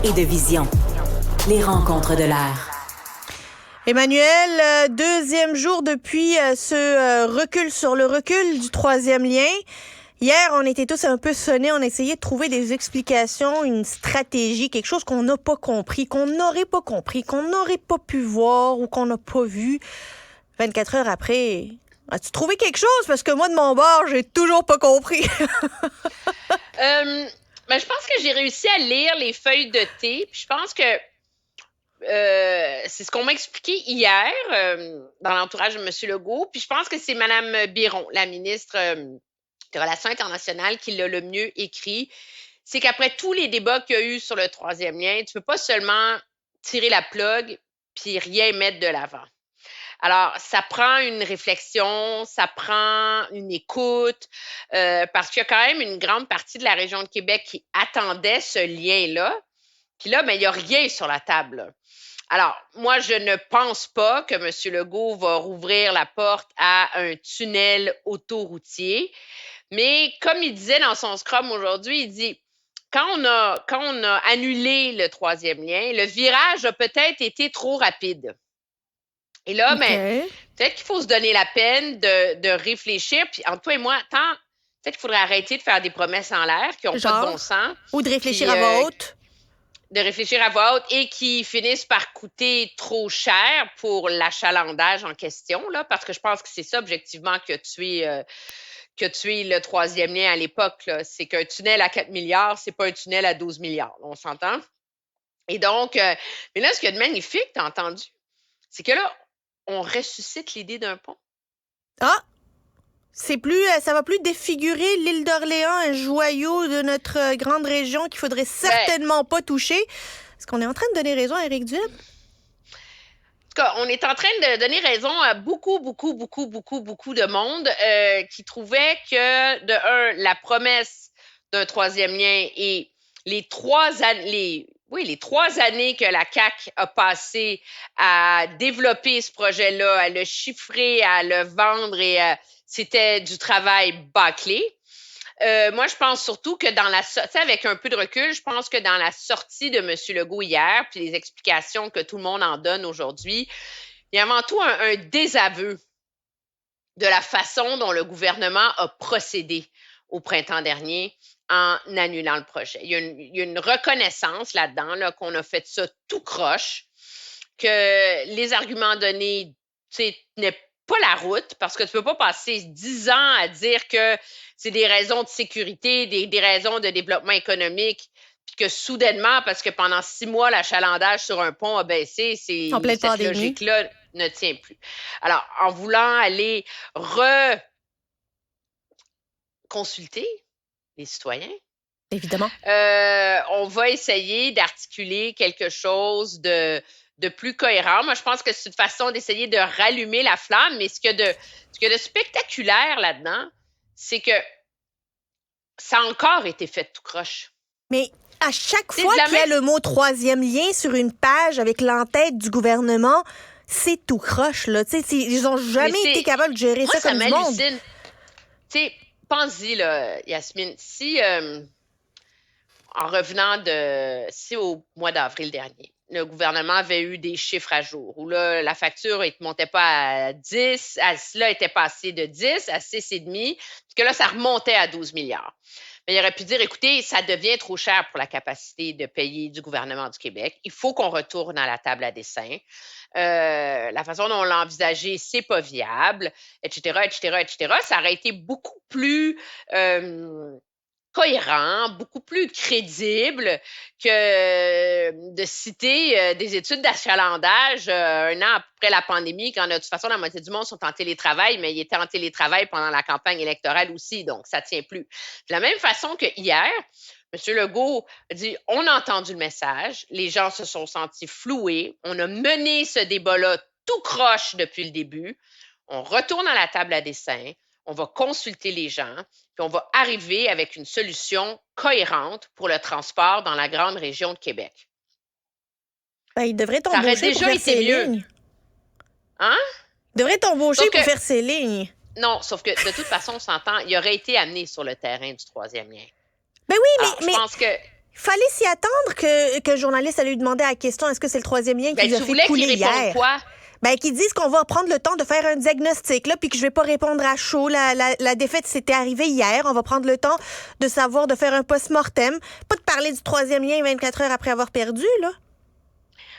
et de vision. Les rencontres de l'air. Emmanuel, deuxième jour depuis ce recul sur le recul du troisième lien. Hier, on était tous un peu sonnés, on essayait de trouver des explications, une stratégie, quelque chose qu'on n'a pas compris, qu'on n'aurait pas compris, qu'on n'aurait pas pu voir ou qu'on n'a pas vu. 24 heures après, as-tu trouvé quelque chose? Parce que moi, de mon bord, j'ai toujours pas compris. Je pense que j'ai réussi à lire les feuilles de thé. Puis je pense que c'est ce qu'on m'a expliqué hier dans l'entourage de M. Legault. Puis je pense que c'est Mme Biron, la ministre des Relations internationales, qui l'a le mieux écrit. C'est qu'après tous les débats qu'il y a eu sur le troisième lien, tu ne peux pas seulement tirer la plug puis rien mettre de l'avant. Alors, ça prend une réflexion, ça prend une écoute, parce qu'il y a quand même une grande partie de la région de Québec qui attendait ce lien-là. Puis là, il n'y a rien sur la table, là. Alors, moi, je ne pense pas que M. Legault va rouvrir la porte à un tunnel autoroutier. Mais comme il disait dans son scrum aujourd'hui, il dit, quand on a annulé le troisième lien, le virage a peut-être été trop rapide. Et là, peut-être qu'il faut se donner la peine de réfléchir. Puis entre toi et moi, peut-être qu'il faudrait arrêter de faire des promesses en l'air qui n'ont pas de bon sens. Ou de réfléchir à voix haute. De réfléchir à voix haute et qui finissent par coûter trop cher pour l'achalandage en question, là, parce que je pense que c'est ça, objectivement, qui a tué le troisième lien à l'époque. Là. C'est qu'un tunnel à 4 milliards, c'est pas un tunnel à 12 milliards. On s'entend? Et donc, mais là, ce qu'il y a de magnifique, t'as entendu, c'est que là, on ressuscite l'idée d'un pont. Ah! Ça va plus défigurer l'île d'Orléans, un joyau de notre grande région qu'il faudrait certainement pas toucher. Est-ce qu'on est en train de donner raison à Éric Duhem? En tout cas, on est en train de donner raison à beaucoup de monde qui trouvait que, de un, la promesse d'un troisième lien et les 3 années que la CAQ a passé à développer ce projet-là, à le chiffrer, à le vendre et c'était du travail bâclé. Moi, je pense surtout que avec un peu de recul, je pense que dans la sortie de M. Legault hier, puis les explications que tout le monde en donne aujourd'hui, il y a avant tout un désaveu de la façon dont le gouvernement a procédé au printemps dernier en annulant le projet. Il y a une reconnaissance là-dedans, là, qu'on a fait ça tout croche, que les arguments donnés n'est pas la route, parce que tu peux pas passer 10 ans à dire que c'est des raisons de sécurité, des raisons de développement économique, puis que soudainement, parce que pendant 6 mois, l'achalandage sur un pont a baissé, cette logique-là ne tient plus. Alors, en voulant aller consulter les citoyens, évidemment, on va essayer d'articuler quelque chose de plus cohérent. Moi, je pense que c'est une façon d'essayer de rallumer la flamme, mais ce qu'il y a de spectaculaire là-dedans, c'est que ça a encore été fait tout croche. Mais à chaque fois qu'il y a le mot troisième lien sur une page avec l'entête du gouvernement, c'est tout croche, là. Ils n'ont jamais été capables de gérer ça comme du monde. Tu sais, pense-y, là, Yasmine, si en revenant au mois d'avril dernier, le gouvernement avait eu des chiffres à jour, où là, la facture ne montait pas à 10, là, était passée de 10 à 6,5, puis que là, ça remontait à 12 milliards. Mais il aurait pu dire, écoutez, ça devient trop cher pour la capacité de payer du gouvernement du Québec. Il faut qu'on retourne à la table à dessin. La façon dont on l'a envisagé, c'est pas viable, etc., etc., etc. Ça aurait été beaucoup plus cohérent, beaucoup plus crédible que de citer des études d'achalandage un an après la pandémie, quand de toute façon la moitié du monde sont en télétravail, mais ils étaient en télétravail pendant la campagne électorale aussi, donc ça ne tient plus. De la même façon que hier, M. Legault a dit, on a entendu le message, les gens se sont sentis floués, on a mené ce débat-là tout croche depuis le début, on retourne à la table à dessin, on va consulter les gens, puis on va arriver avec une solution cohérente pour le transport dans la grande région de Québec. Il devrait t'embaucher pour faire ses lignes. Hein? Il devrait t'embaucher pour faire ses lignes. Non, sauf que de toute façon, on s'entend, il aurait été amené sur le terrain du troisième lien. Ben oui, mais... Je pense que Il fallait s'y attendre que le journaliste allait lui demander à la question est-ce que c'est le troisième lien qui Ben, vous a tu fait voulais couler qu'il réponde hier? quoi? Ben, qu'ils disent qu'on va prendre le temps de faire un diagnostic, là, puis que je vais pas répondre à chaud. La défaite, c'était arrivé hier. On va prendre le temps de savoir, de faire un post-mortem. Pas de parler du troisième lien 24 heures après avoir perdu, là.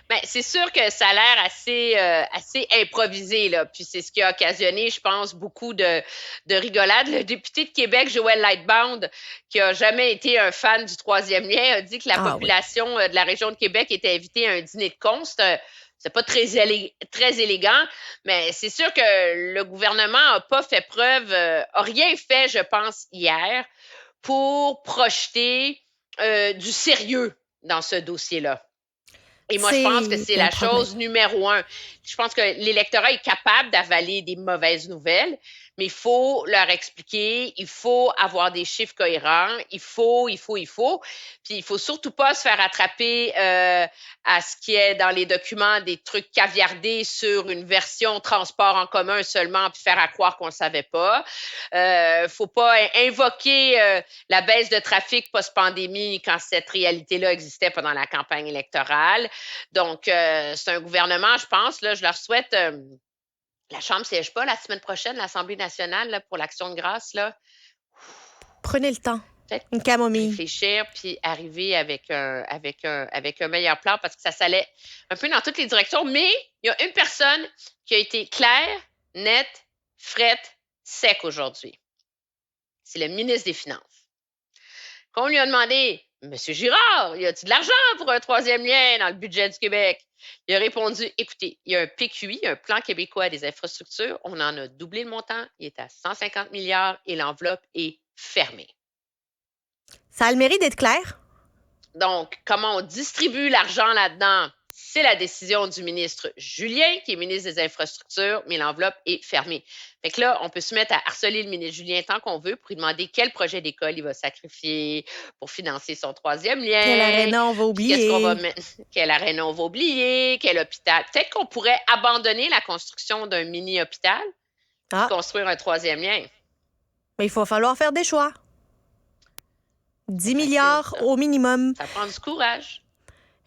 Ben, c'est sûr que ça a l'air assez improvisé, là. Puis c'est ce qui a occasionné, je pense, beaucoup de rigolades. Le député de Québec, Joël Lightbound, qui a jamais été un fan du troisième lien, a dit que la population de la région de Québec était invitée à un dîner de con. C'est pas très élégant, mais c'est sûr que le gouvernement a rien fait, je pense, hier, pour projeter du sérieux dans ce dossier-là. Et moi, je pense que c'est la chose numéro 1. Je pense que l'électorat est capable d'avaler des mauvaises nouvelles, mais il faut leur expliquer, il faut avoir des chiffres cohérents, il faut. Puis il faut surtout pas se faire attraper à ce qui est dans les documents des trucs caviardés sur une version transport en commun seulement, puis faire à croire qu'on le savait pas. Faut pas invoquer la baisse de trafic post-pandémie quand cette réalité-là existait pendant la campagne électorale. Donc, c'est un gouvernement, je pense, là, je leur souhaite. La Chambre ne siège pas la semaine prochaine, l'Assemblée nationale, là, pour l'Action de grâce, là. Prenez le temps. Peut-être une camomille. Réfléchir, puis arriver avec un meilleur plan, parce que ça s'allait un peu dans toutes les directions. Mais il y a une personne qui a été claire, nette, frette, sec aujourd'hui. C'est le ministre des Finances. Quand on lui a demandé « Monsieur Girard, y a-t-il de l'argent pour un troisième lien dans le budget du Québec? » Il a répondu « Écoutez, il y a un PQI, un plan québécois des infrastructures. On en a doublé le montant. Il est à 150 milliards et l'enveloppe est fermée. » Ça a le mérite d'être clair. Donc, comment on distribue l'argent là-dedans? C'est la décision du ministre Julien, qui est ministre des Infrastructures, mais l'enveloppe est fermée. Fait que là, on peut se mettre à harceler le ministre Julien tant qu'on veut pour lui demander quel projet d'école il va sacrifier pour financer son troisième lien. Quel aréna on va oublier. Qu'est-ce qu'on va mettre? Quel aréna on va oublier? Quel hôpital? Peut-être qu'on pourrait abandonner la construction d'un mini-hôpital et construire un troisième lien. Mais il va falloir faire des choix. 10 milliards au minimum. Ça prend du courage.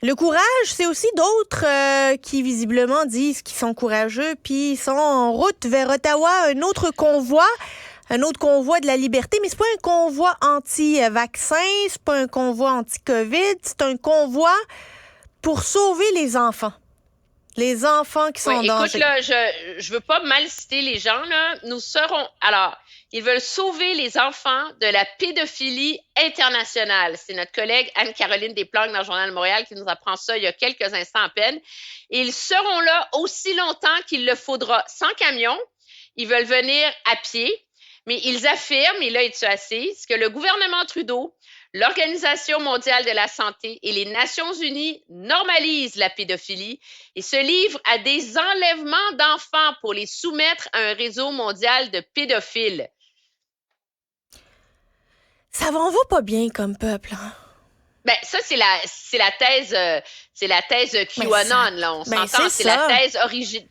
Le courage, c'est aussi d'autres qui visiblement disent qu'ils sont courageux, puis ils sont en route vers Ottawa, un autre convoi de la liberté, mais c'est pas un convoi anti-vaccin, c'est pas un convoi anti-COVID, c'est un convoi pour sauver les enfants. Les enfants qui sont en danger. Écoute, là, je veux pas mal citer les gens, là. Alors, ils veulent sauver les enfants de la pédophilie internationale. C'est notre collègue Anne-Caroline Desplanques dans le Journal de Montréal qui nous apprend ça il y a quelques instants à peine. Et ils seront là aussi longtemps qu'il le faudra sans camion. Ils veulent venir à pied, mais ils affirment, et là, ils sont assis, que le gouvernement Trudeau, l'Organisation mondiale de la santé et les Nations unies normalisent la pédophilie et se livrent à des enlèvements d'enfants pour les soumettre à un réseau mondial de pédophiles. Ça va, on va pas bien comme peuple. Hein? Ben, ça, c'est la thèse QAnon, là. On s'entend, c'est la thèse originelle.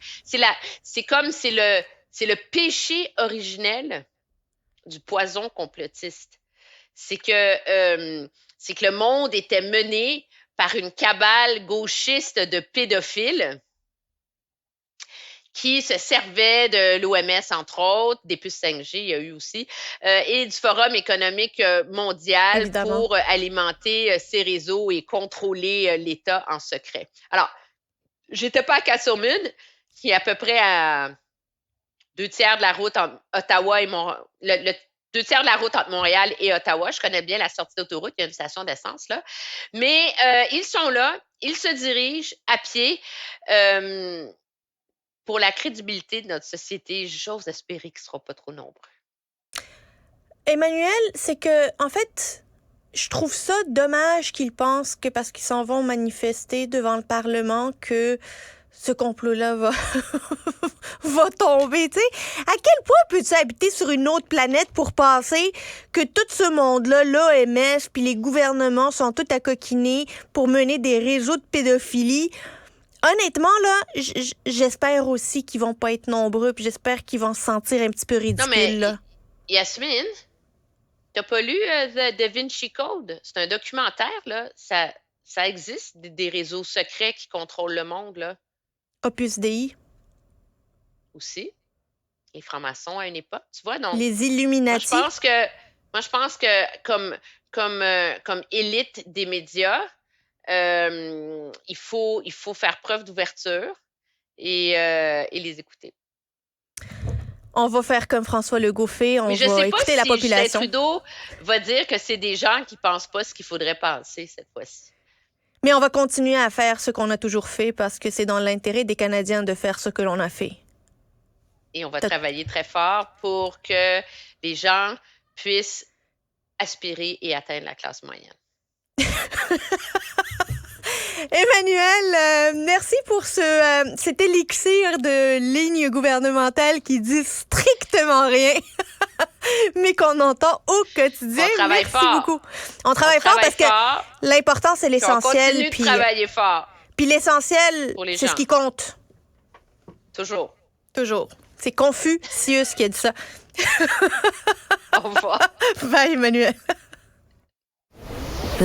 C'est le péché originel du poison complotiste. C'est que le monde était mené par une cabale gauchiste de pédophiles qui se servait de l'OMS, entre autres, des puces 5G, il y a eu aussi, et du Forum économique mondial. Évidemment. Pour alimenter ces réseaux et contrôler l'État en secret. Alors, j'étais pas à Castlemaine, qui est à peu près à 2/3 de la route entre Ottawa et Montréal. 2/3 de la route entre Montréal et Ottawa. Je connais bien la sortie d'autoroute, il y a une station d'essence là. Mais ils sont là, ils se dirigent à pied. Pour la crédibilité de notre société, j'ose espérer qu'ils ne seront pas trop nombreux. Emmanuel, c'est que, en fait, je trouve ça dommage qu'ils pensent que parce qu'ils s'en vont manifester devant le Parlement que ce complot-là va tomber, tu sais. À quel point peux-tu habiter sur une autre planète pour penser que tout ce monde-là, l'OMS, puis les gouvernements sont tous à coquiner pour mener des réseaux de pédophilie? Honnêtement, là, j'espère aussi qu'ils vont pas être nombreux, puis j'espère qu'ils vont se sentir un petit peu ridicules, là. Yasmine, T'as pas lu The Da Vinci Code? C'est un documentaire, là. Ça existe, des réseaux secrets qui contrôlent le monde, là, Opus Dei, aussi. Les francs-maçons à une époque, tu vois? Donc, les moi, je Illuminati. pense que, comme élite des médias, il faut faire preuve d'ouverture et les écouter. On va faire comme François Legault fait, on Mais je va sais pas écouter la si Justin population. Trudeau va dire que c'est des gens qui pensent pas ce qu'il faudrait penser cette fois-ci. Mais on va continuer à faire ce qu'on a toujours fait parce que c'est dans l'intérêt des Canadiens de faire ce que l'on a fait. Et on va T'as- travailler très fort pour que les gens puissent aspirer et atteindre la classe moyenne. Emmanuel, merci pour cet élixir de ligne gouvernementale qui dit strictement rien, mais qu'on entend au quotidien. On travaille Merci fort. beaucoup. On travaille fort parce que l'important, c'est puis on l'essentiel. continue de travailler fort Puis l'essentiel, pour les c'est gens. ce qui compte. Toujours. Toujours. C'est Confucius qui a dit ça. Au revoir. Bye, Emmanuel.